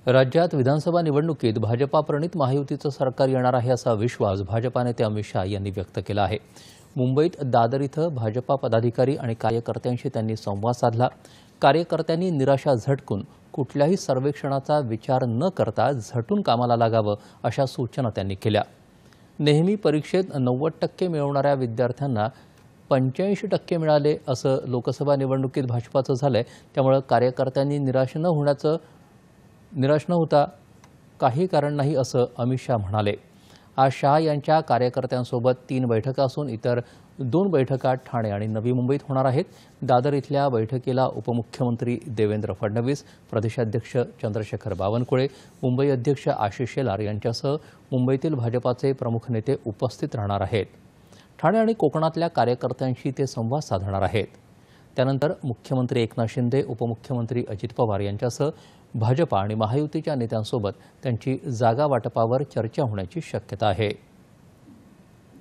राज्यात विधानसभा निवडणुकीत भाजपा-प्रणित महायुतीचं सरकार येणार आहे असा विश्वास भाजपा नेते अमित शहा यांनी व्यक्त केला आहे। मुंबईत दादर इथं भाजपा पदाधिकारी आणि कार्यकर्त्यांशी त्यांनी संवाद साधला। कार्यकर्त्यांनी निराशा झटकून कुठल्याही सर्वेक्षणाचा विचार न करता झटून कामाला लागावं अशा सूचना त्यांनी केल्या। नेहमी परीक्षेत 90% मिळवणाऱ्या विद्यार्थ्यांना 85% मिळाले असं लोकसभा निवडणुकीत भाजपाचं झालंय। त्यामुळे कार्यकर्त्यांनी निराश न होता काही कारण नाही असं अमित शहा म्हणाले। आज शहा यांच्या कार्यकर्त्यांसोबत 3 बैठका असून इतर 2 बैठका ठाणे आणि नवी मुंबईत होणार आहेत। दादर इथल्या बैठकीला उपमुख्यमंत्री देवेंद्र फडणवीस, प्रदेशाध्यक्ष चंद्रशेखर बावनकुळे, मुंबई अध्यक्ष आशिष शेलार यांच्यासह मुंबईतील भाजपाचे प्रमुख नेते उपस्थित राहणार आहेत। ठाणे आणि कोकणातल्या कार्यकर्त्यांशी ते संवाद साधणार आहेत। त्यानंतर मुख्यमंत्री एकनाथ शिंदे, उपमुख्यमंत्री अजित पवार यांच्यासह भाजपा आणि महायुतीच्या नेत्यांसोबत त्यांची जागा वाटपावर चर्चा होण्याची शक्यता आहे।